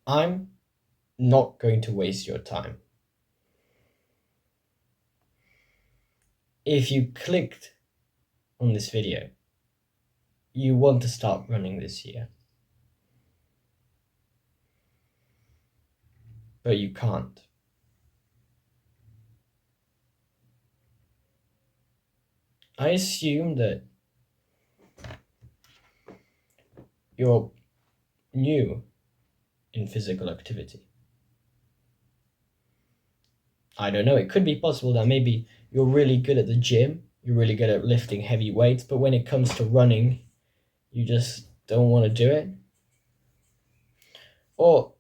I'm not going to waste your time. If you clicked on this video, you want to start running this year, but you can't. I assume that you're new in physical activity. I don't know, it could be possible that maybe you're really good at the gym, you're really good at lifting heavy weights, but when it comes to running, you just don't want to do it. Or,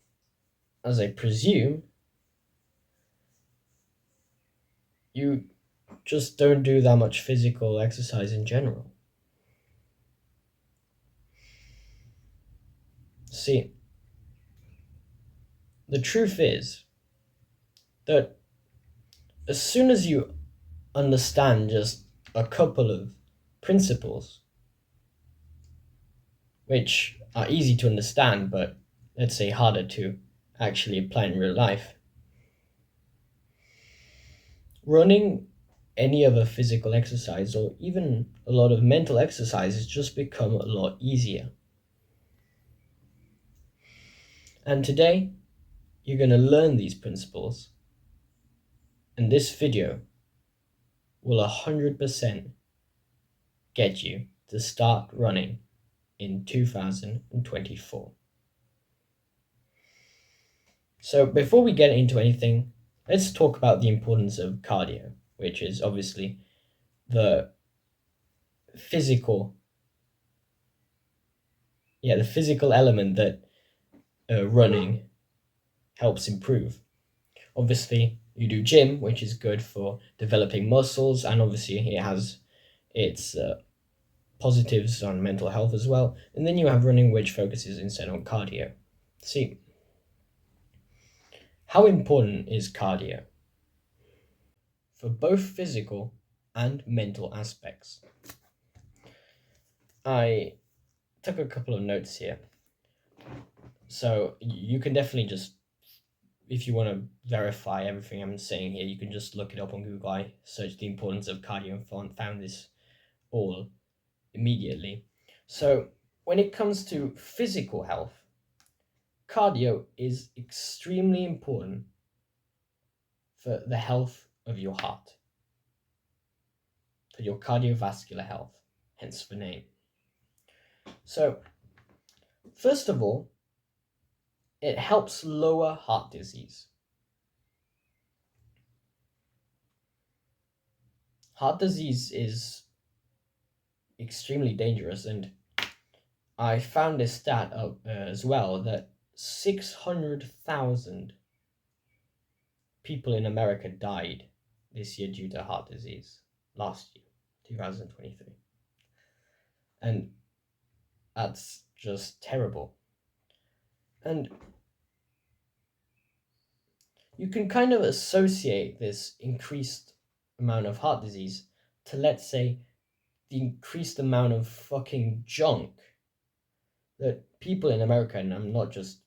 as I presume, you just don't do that much physical exercise in general. See, the truth is that as soon as you understand just a couple of principles, which are easy to understand, but let's say harder to actually apply in real life, running any other physical exercise or even a lot of mental exercises just become a lot easier. And today, you're going to learn these principles, and this video will 100% get you to start running in 2024. So before we get into anything, let's talk about the importance of cardio, which is obviously the physical, the physical element that running helps improve. Obviously, you do gym, which is good for developing muscles, and obviously it has its positives on mental health as well. And then you have running, which focuses instead on cardio. See, how important is cardio for both physical and mental aspects? I took a couple of notes here. So you can definitely just, if you want to verify everything I'm saying here, you can just look it up on Google. I searched the importance of cardio and found this all immediately. So when it comes to physical health, cardio is extremely important for the health of your heart, for your cardiovascular health, hence the name. So, first of all, it helps lower heart disease. Heart disease is extremely dangerous, and I found this stat up as well that 600,000 people in America died this year due to heart disease last year, 2023. And that's just terrible. And you can kind of associate this increased amount of heart disease to, let's say, the increased amount of fucking junk that people in America, and I'm not just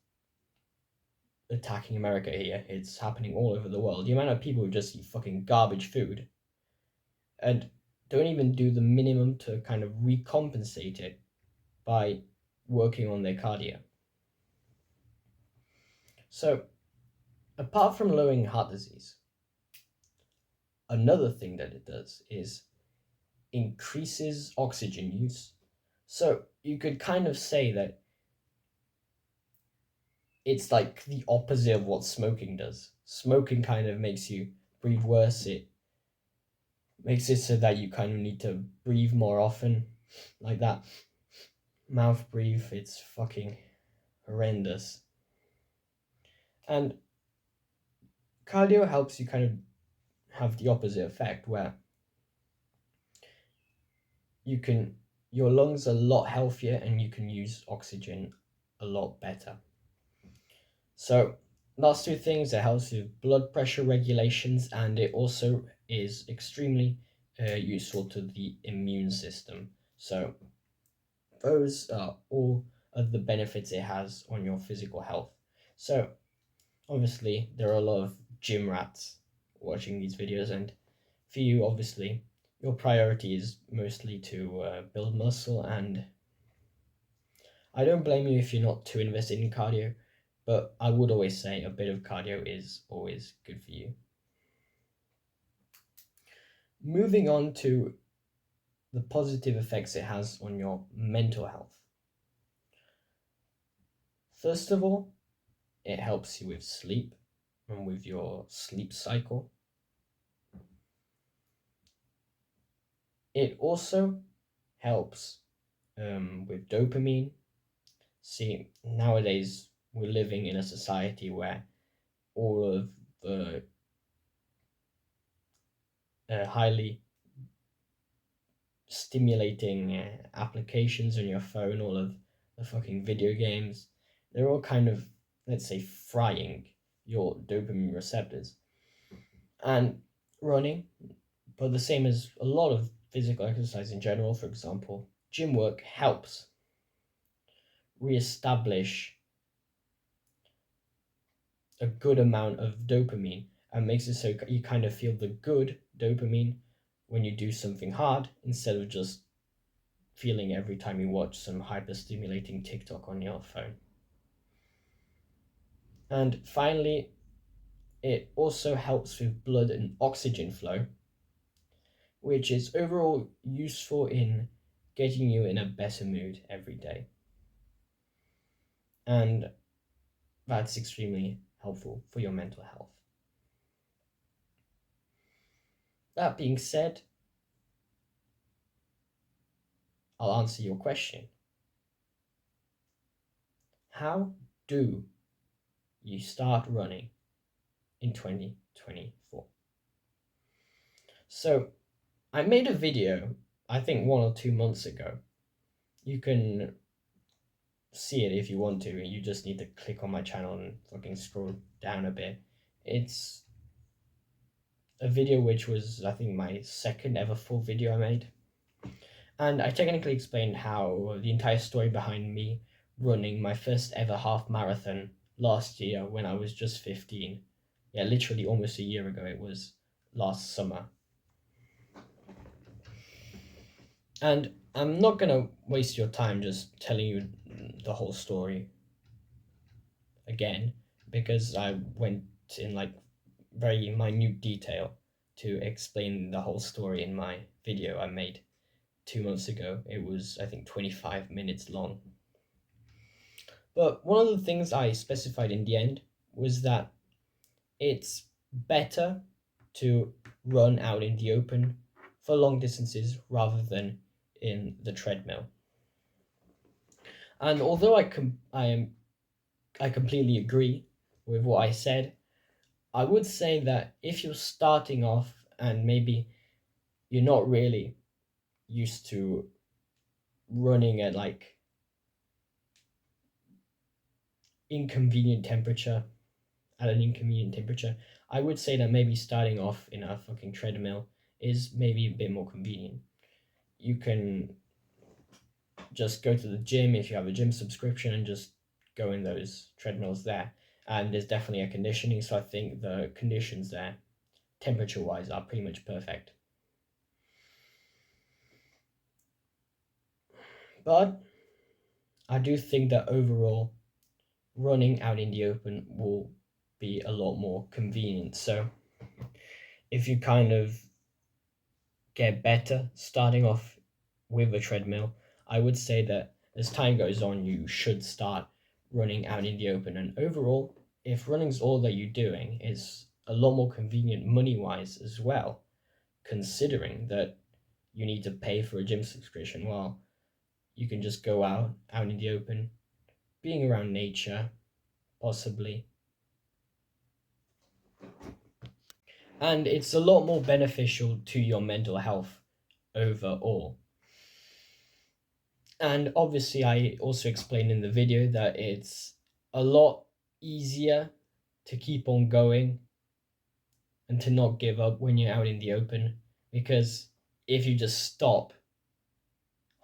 attacking America here, it's happening all over the world. The amount of people who just eat fucking garbage food and don't even do the minimum to kind of recompensate it by working on their cardio. So, apart from lowering heart disease, another thing that it does is increases oxygen use. So you could kind of say that it's like the opposite of what smoking does. Smoking kind of makes you breathe worse. It makes it so that you kind of need to breathe more often, like that mouth breathe. It's fucking horrendous. And cardio helps you kind of have the opposite effect where your lungs are a lot healthier and you can use oxygen a lot better. So last two things, it helps with blood pressure regulations, and it also is extremely useful to the immune system. So those are all of the benefits it has on your physical health. So obviously there are a lot of gym rats watching these videos, and for you, obviously, your priority is mostly to build muscle, and I don't blame you if you're not too invested in cardio, but I would always say a bit of cardio is always good for you. Moving on to the positive effects it has on your mental health. First of all, it helps you with sleep and with your sleep cycle. It also helps with dopamine. See, nowadays we're living in a society where all of the highly stimulating applications on your phone, all of the fucking video games, they're all kind of, let's say, frying your dopamine receptors. And running, but the same as a lot of physical exercise in general, for example, gym work helps reestablish a good amount of dopamine and makes it so you kind of feel the good dopamine when you do something hard instead of just feeling every time you watch some hyper stimulating TikTok on your phone. And finally, it also helps with blood and oxygen flow, which is overall useful in getting you in a better mood every day. And that's extremely helpful for your mental health. That being said, I'll answer your question. How do you start running in 2024? So, I made a video, I think 1 or 2 months ago. You can see it if you want to. You just need to click on my channel and fucking scroll down a bit. It's a video which was, I think, my second ever full video I made. And I technically explained how the entire story behind me running my first ever half marathon last year when I was just 15. Yeah, literally almost a year ago. It was last summer. And I'm not gonna waste your time just telling you the whole story again, because I went in like very minute detail to explain the whole story in my video I made 2 months ago. It was, I think, 25 minutes long. But one of the things I specified in the end was that it's better to run out in the open for long distances rather than in the treadmill. And although I completely agree with what I said, I would say that if you're starting off and maybe you're not really used to running at like at an inconvenient temperature, I would say that maybe starting off in a fucking treadmill is maybe a bit more convenient. You can just go to the gym if you have a gym subscription and just go in those treadmills there. And there's definitely air conditioning, so I think the conditions there, temperature wise, are pretty much perfect. But I do think that overall, running out in the open will be a lot more convenient. So if you kind of get better starting off with a treadmill, I would say that as time goes on, you should start running out in the open. And overall, if running's all that you're doing, is a lot more convenient money wise as well, considering that you need to pay for a gym subscription. Well, you can just go out in the open, being around nature, possibly. And it's a lot more beneficial to your mental health overall. And obviously, I also explained in the video that it's a lot easier to keep on going and to not give up when you're out in the open, because if you just stop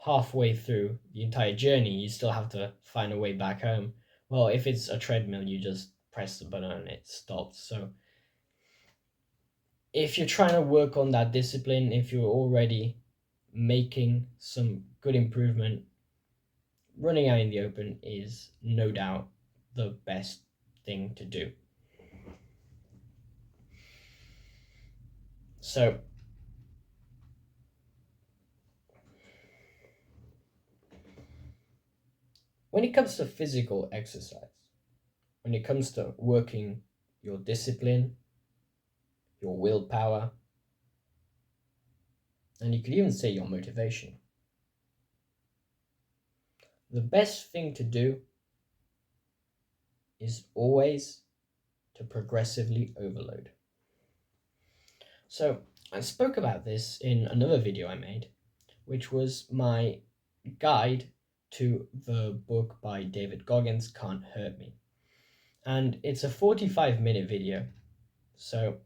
halfway through the entire journey, you still have to find a way back home. Well, if it's a treadmill, you just press the button and it stops. So if you're trying to work on that discipline, if you're already making some good improvement, running out in the open is no doubt the best thing to do. So when it comes to physical exercise, when it comes to working your discipline, your willpower, and you could even say your motivation, the best thing to do is always to progressively overload. So I spoke about this in another video I made, which was my guide to the book by David Goggins, Can't Hurt Me. And it's a 45-minute video. So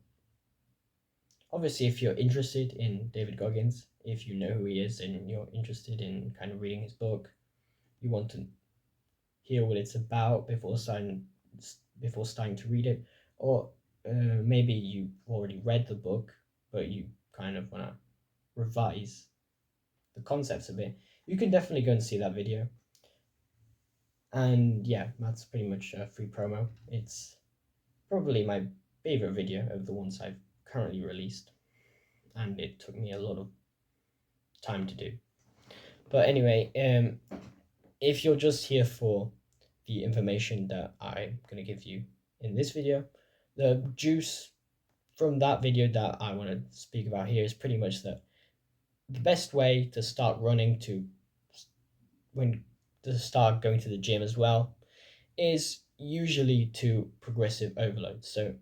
obviously, if you're interested in David Goggins, if you know who he is and you're interested in kind of reading his book, you want to hear what it's about before starting to read it, or maybe you already read the book but you kind of want to revise the concepts of it, you can definitely go and see that video. And yeah, that's pretty much a free promo. It's probably my favorite video of the ones I've currently released, and it took me a lot of time to do. But anyway, if you're just here for the information that I'm going to give you in this video, the juice from that video that I want to speak about here is pretty much that the best way to start running to start going to the gym as well is usually to progressive overload. So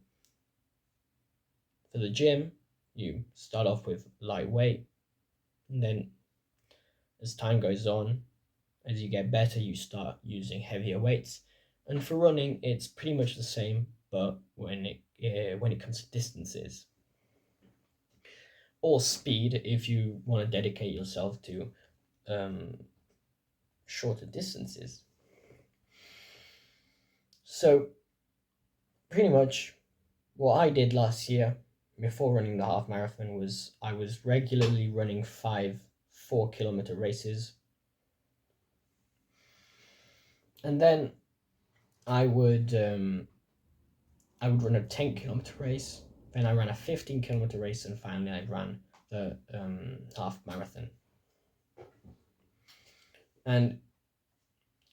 for the gym, you start off with lightweight, and then as time goes on, as you get better, you start using heavier weights. And for running, it's pretty much the same, but when it comes to distances or speed, if you want to dedicate yourself to shorter distances. So pretty much what I did last year before running the half marathon was I was regularly running 5 4-kilometer races, and then I would run a 10-kilometer race, then I ran a 15-kilometer race, and finally I ran the half marathon. And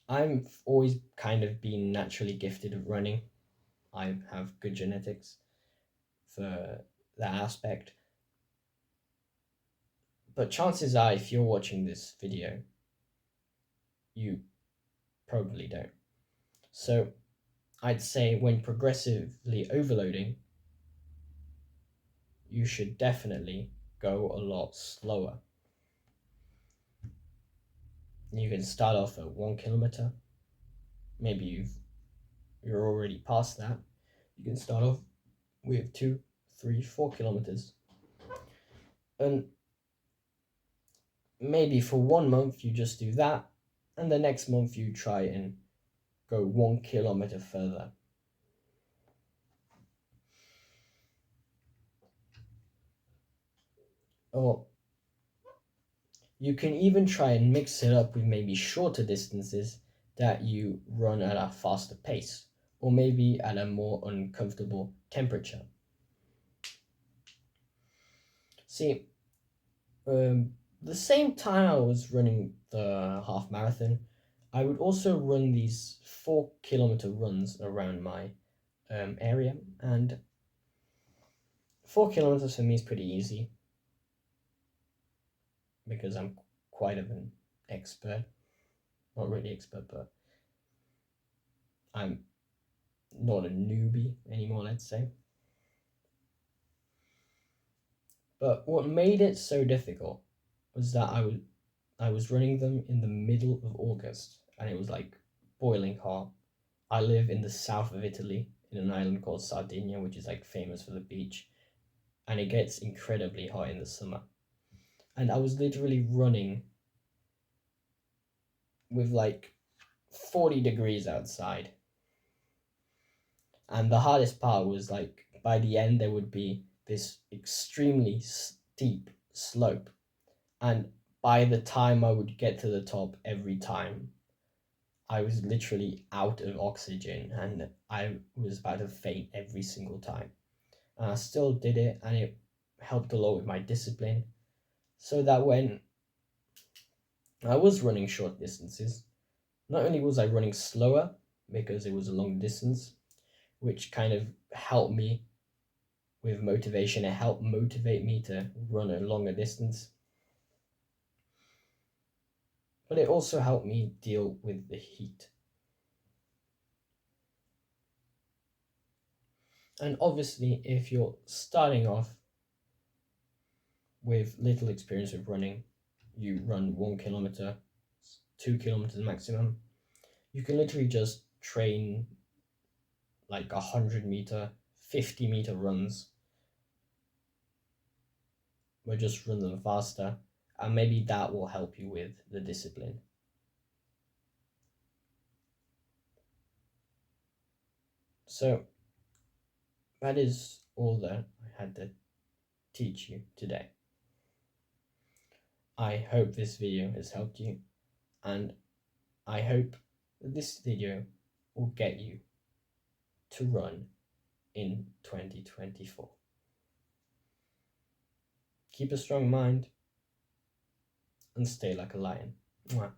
I've always kind of been naturally gifted at running. I have good genetics for that aspect. But chances are, if you're watching this video, you probably don't. So I'd say when progressively overloading, you should definitely go a lot slower. You can start off at 1 kilometer. Maybe you're already past that. You can start off with 2, 3, 4 kilometers. And maybe for 1 month you just do that, and the next month you try and go 1 kilometer further. Or you can even try and mix it up with maybe shorter distances that you run at a faster pace, or maybe at a more uncomfortable temperature. See, the same time I was running the half marathon, I would also run these 4-kilometer runs around my area, and 4 kilometers for me is pretty easy because I'm quite of an expert. Not really expert, but I'm not a newbie anymore, let's say. But what made it so difficult was that I was running them in the middle of August, and it was like boiling hot. I live in the south of Italy, in an island called Sardinia, which is like famous for the beach, and it gets incredibly hot in the summer. And I was literally running with like 40 degrees outside, And the hardest part was like by the end there would be this extremely steep slope, and by the time I would get to the top every time, I was literally out of oxygen and I was about to faint every single time. And I still did it, and it helped a lot with my discipline, so that when I was running short distances, not only was I running slower because it was a long distance, which kind of helped me with motivation. It helped motivate me to run a longer distance, but it also helped me deal with the heat. And obviously, if you're starting off with little experience with running, you run 1 kilometer, 2 kilometers maximum, you can literally just train like 100 meter, 50 meter runs, or just run them faster, and maybe that will help you with the discipline. So that is all that I had to teach you today. I hope this video has helped you, and I hope that this video will get you to run in 2024. Keep a strong mind and stay like a lion. Mwah.